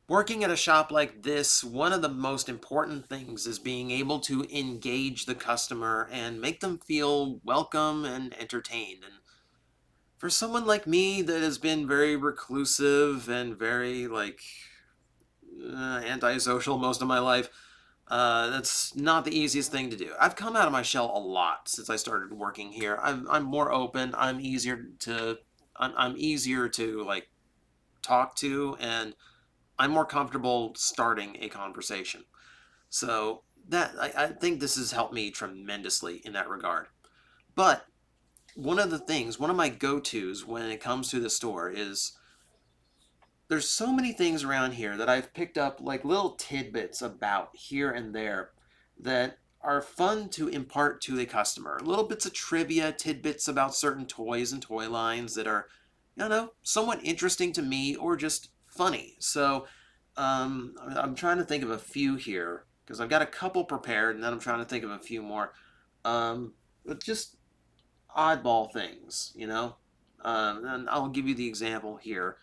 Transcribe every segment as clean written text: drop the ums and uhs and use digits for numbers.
Working at a shop like this, one of the most important things is being able to engage the customer and make them feel welcome and entertained. And for someone like me that has been very reclusive and very antisocial most of my life, that's not the easiest thing to do. I've come out of my shell a lot since I started working here. I'm more open. I'm easier to like talk to, and I'm more comfortable starting a conversation. So that I think this has helped me tremendously in that regard. But one of my go-tos when it comes to the store is there's so many things around here that I've picked up like little tidbits about here and there that are fun to impart to the customer. Little bits of trivia, tidbits about certain toys and toy lines that are, somewhat interesting to me or just funny. So I'm trying to think of a few here because I've got a couple prepared, and then I'm trying to think of a few more. But just oddball things, and I'll give you the example here.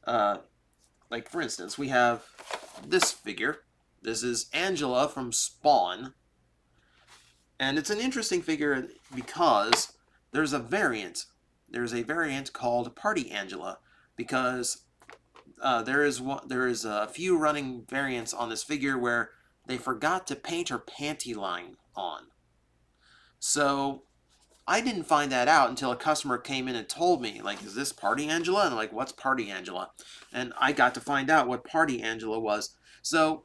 Uh, like, for instance, we have this figure. This is Angela from Spawn. And it's an interesting figure because there's a variant. There's a variant called Party Angela because there is a few running variants on this figure where they forgot to paint her panty line on. So I didn't find that out until a customer came in and told me, like, is this Party Angela? And I'm like, what's Party Angela? And I got to find out what Party Angela was. So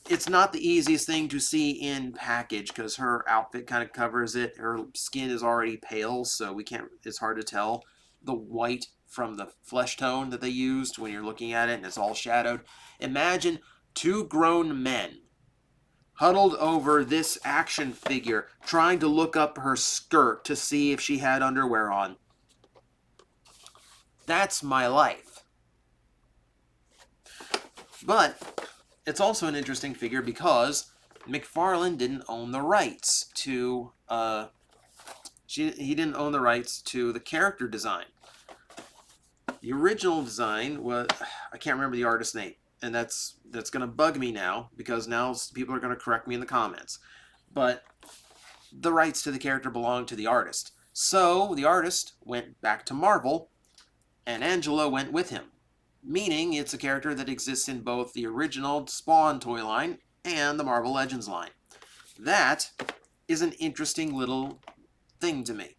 it's not the easiest thing to see in package because her outfit kind of covers it. Her skin is already pale, so it's hard to tell the white from the flesh tone that they used when you're looking at it, and it's all shadowed. Imagine two grown men huddled over this action figure, trying to look up her skirt to see if she had underwear on. That's my life. But it's also an interesting figure because McFarlane didn't own the rights to he didn't own the rights to the character design. The original design was, I can't remember the artist's name, and that's going to bug me now because now people are going to correct me in the comments. But the rights to the character belonged to the artist. So the artist went back to Marvel, and Angela went with him, meaning it's a character that exists in both the original Spawn toy line and the Marvel Legends line. That is an interesting little thing to me.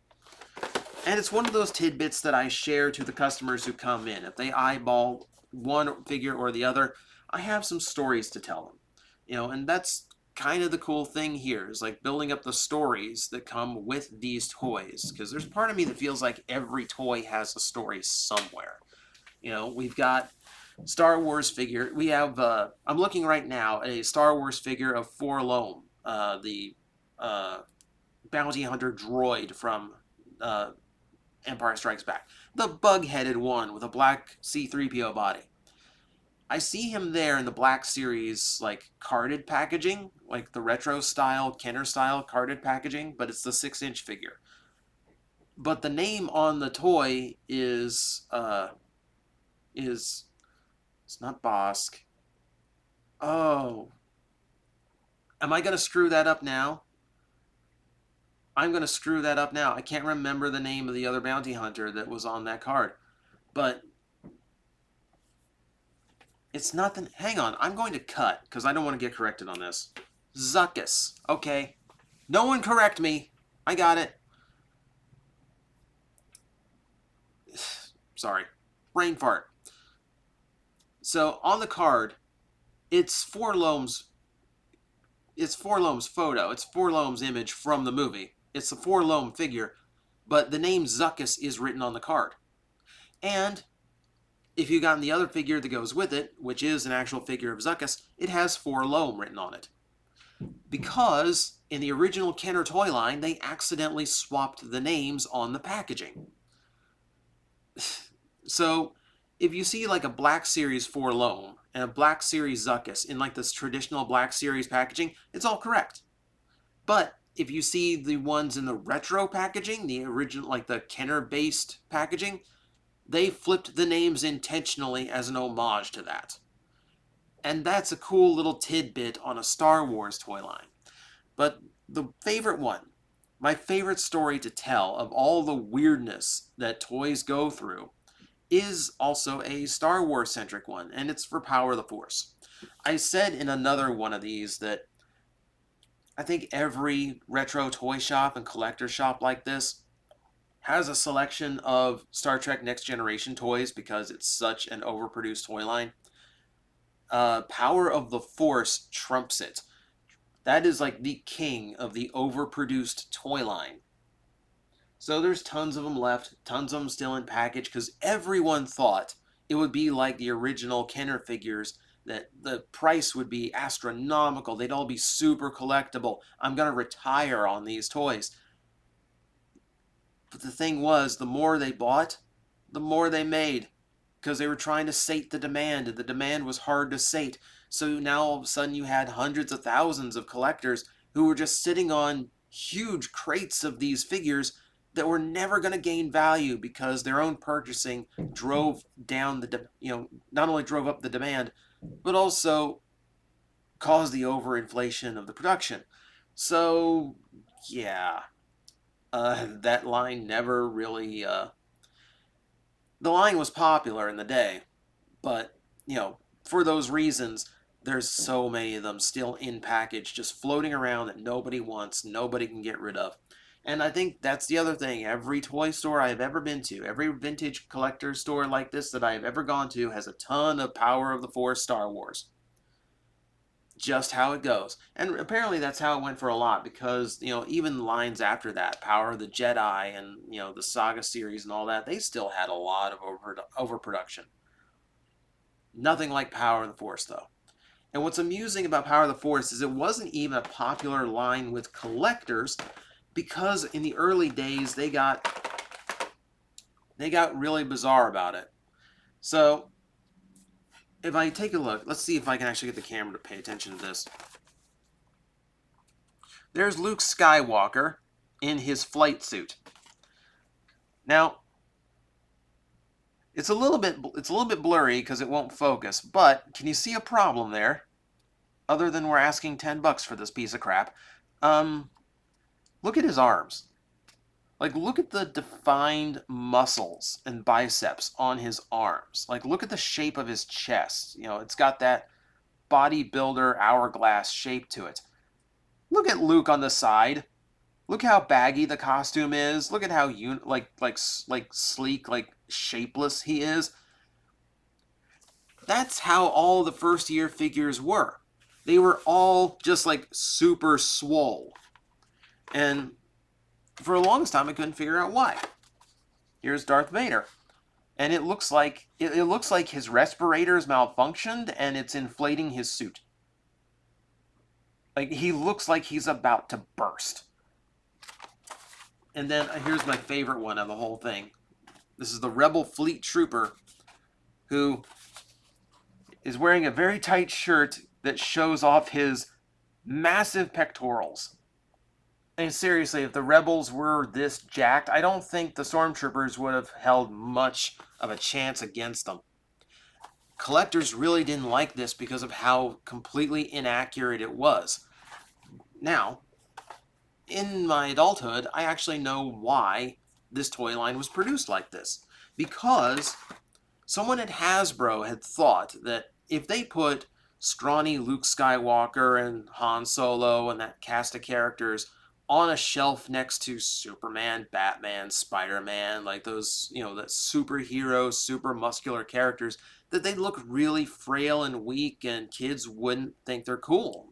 And it's one of those tidbits that I share to the customers who come in. If they eyeball one figure or the other, I have some stories to tell them. And that's kind of the cool thing here, is like building up the stories that come with these toys. Because there's part of me that feels like every toy has a story somewhere. We've got Star Wars figure. We have, I'm looking right now at a Star Wars figure of Forlome, the bounty hunter droid from Empire Strikes Back. The bug-headed one with a black C-3PO body. I see him there in the Black Series, like, carded packaging, like the retro-style, Kenner-style carded packaging, but it's the 6-inch figure. But the name on the toy is it's not Bosk. Oh. Am I going to screw that up now? I'm going to screw that up now. I can't remember the name of the other bounty hunter that was on that card. But it's not the... Hang on. I'm going to cut because I don't want to get corrected on this. Zuckuss. Okay. No one correct me. I got it. Sorry. Brain fart. So on the card, it's Forlome's photo. It's Forlome's image from the movie. It's a Forlome figure, but the name Zuckuss is written on the card. And if you've gotten the other figure that goes with it, which is an actual figure of Zuckuss, it has Forlome written on it. Because in the original Kenner toy line, they accidentally swapped the names on the packaging. So if you see like a Black Series 4 Loam and a Black Series Zuckuss in like this traditional Black Series packaging, it's all correct. But if you see the ones in the retro packaging, the original, like the Kenner-based packaging, they flipped the names intentionally as an homage to that. And that's a cool little tidbit on a Star Wars toy line. But the favorite one, my favorite story to tell of all the weirdness that toys go through, is also a Star Wars centric one, and it's for Power of the Force. I said in another one of these that I think every retro toy shop and collector shop like this has a selection of Star Trek Next Generation toys because it's such an overproduced toy line. Power of the Force trumps it. That is like the king of the overproduced toy line. So there's tons of them left, tons of them still in package, because everyone thought it would be like the original Kenner figures, that the price would be astronomical. They'd all be super collectible. I'm going to retire on these toys. But the thing was, the more they bought, the more they made, because they were trying to sate the demand, and the demand was hard to sate. So now all of a sudden you had hundreds of thousands of collectors who were just sitting on huge crates of these figures that were never going to gain value because their own purchasing drove down not only drove up the demand, but also caused the overinflation of the production. So, yeah, that line never really. The line was popular in the day, but, for those reasons, there's so many of them still in package, just floating around that nobody wants, nobody can get rid of. And I think that's the other thing. Every toy store I've ever been to, every vintage collector store like this that I've ever gone to, has a ton of Power of the Force Star Wars. Just how it goes. And apparently that's how it went for a lot, because, even lines after that, Power of the Jedi and, the Saga series and all that, they still had a lot of overproduction. Nothing like Power of the Force, though. And what's amusing about Power of the Force is it wasn't even a popular line with collectors, because in the early days they got really bizarre about it. So if I take a look, let's see if I can actually get the camera to pay attention to this. There's Luke Skywalker in his flight suit. Now, it's a little bit blurry because it won't focus, but can you see a problem there? Other than we're asking $10 for this piece of crap. Look at his arms. Like, look at the defined muscles and biceps on his arms. Like, look at the shape of his chest. It's got that bodybuilder hourglass shape to it. Look at Luke on the side. Look how baggy the costume is. Look at how sleek, like shapeless he is. That's how all the first year figures were. They were all just like super swole. And for the longest time I couldn't figure out why. Here's Darth Vader. And it looks like his respirators malfunctioned and it's inflating his suit. Like, he looks like he's about to burst. And then here's my favorite one of the whole thing. This is the Rebel Fleet Trooper, who is wearing a very tight shirt that shows off his massive pectorals. And seriously, if the Rebels were this jacked, I don't think the Stormtroopers would have held much of a chance against them. Collectors really didn't like this because of how completely inaccurate it was. Now, in my adulthood, I actually know why this toy line was produced like this. Because someone at Hasbro had thought that if they put scrawny Luke Skywalker and Han Solo and that cast of characters on a shelf next to Superman, Batman, Spider-Man, like those, that superhero, super muscular characters, that they look really frail and weak and kids wouldn't think they're cool.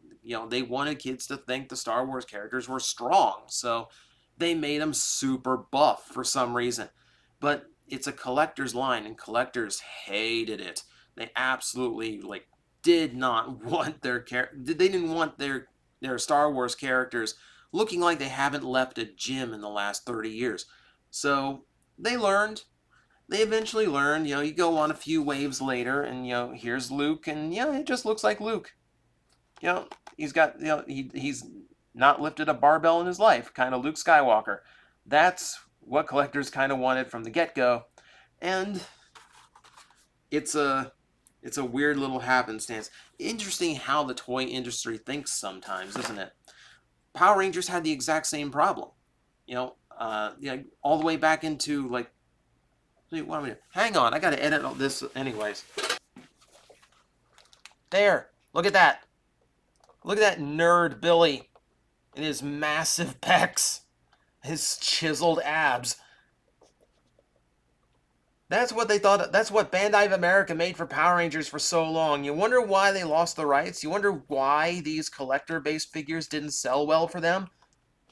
They wanted kids to think the Star Wars characters were strong, so they made them super buff for some reason. But it's a collector's line, and collectors hated it. They absolutely, did not want they didn't want their Star Wars characters looking like they haven't left a gym in the last 30 years. So they learned, They eventually learn, you go on a few waves later, and, here's Luke, and, it just looks like Luke. He's got, he's not lifted a barbell in his life, kind of Luke Skywalker. That's what collectors kind of wanted from the get-go. And it's a weird little happenstance. Interesting how the toy industry thinks sometimes, isn't it? Power Rangers had the exact same problem. All the way back into, like, what am I doing? Hang on, I gotta edit all this anyways. There, look at that. Look at that nerd Billy and his massive pecs, his chiseled abs. That's what they thought. That's what Bandai of America made for Power Rangers for so long. You wonder why they lost the rights? You wonder why these collector-based figures didn't sell well for them?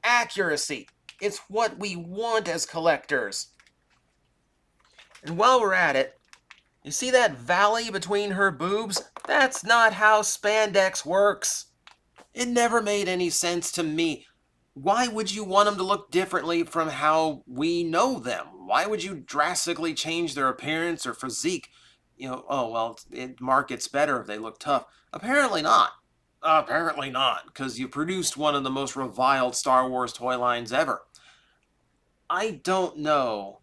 Accuracy. It's what we want as collectors. And while we're at it, you see that valley between her boobs? That's not how spandex works. It never made any sense to me. Why would you want them to look differently from how we know them? Why would you drastically change their appearance or physique? Oh, well, it markets better if they look tough. Apparently not. Apparently not, because you produced one of the most reviled Star Wars toy lines ever. I don't know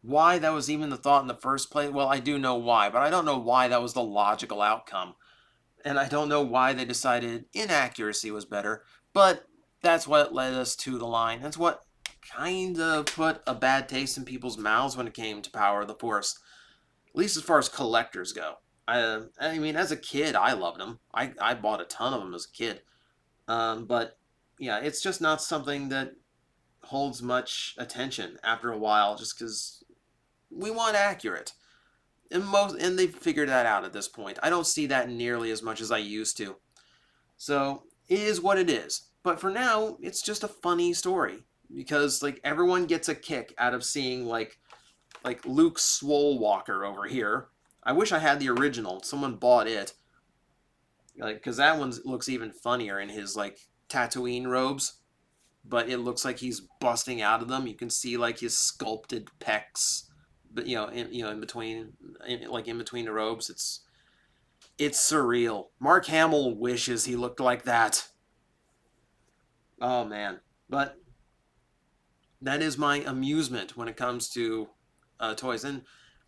why that was even the thought in the first place. Well, I do know why, but I don't know why that was the logical outcome. And I don't know why they decided inaccuracy was better, but that's what led us to the line. That's what kind of put a bad taste in people's mouths when it came to Power of the Force, at least as far as collectors go. I mean, as a kid, I loved them. I bought a ton of them as a kid. But, yeah, it's just not something that holds much attention after a while, just because we want accurate. And they've figured that out at this point. I don't see that nearly as much as I used to. So, it is what it is. But for now, it's just a funny story. Because, like, everyone gets a kick out of seeing, like Luke Swolewalker over here. I wish I had the original. Someone bought it. Like, because that one looks even funnier in his, like, Tatooine robes. But it looks like he's busting out of them. You can see, like, his sculpted pecs. But in between the robes, it's surreal. Mark Hamill wishes he looked like that. Oh man, but that is my amusement when it comes to toys, and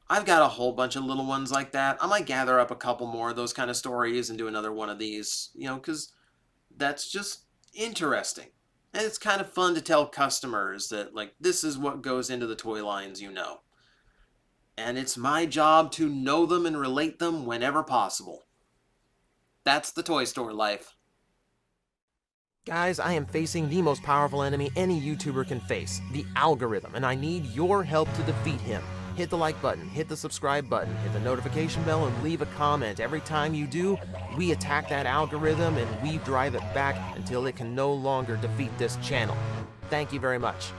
I've got a whole bunch of little ones like that. I might gather up a couple more of those kind of stories and do another one of these, because that's just interesting, and it's kind of fun to tell customers that, like, this is what goes into the toy lines, and it's my job to know them and relate them whenever possible. That's the toy store life. Guys, I am facing the most powerful enemy any YouTuber can face, the algorithm, and I need your help to defeat him. Hit the like button, hit the subscribe button, hit the notification bell, and leave a comment. Every time you do, we attack that algorithm and we drive it back until it can no longer defeat this channel. Thank you very much.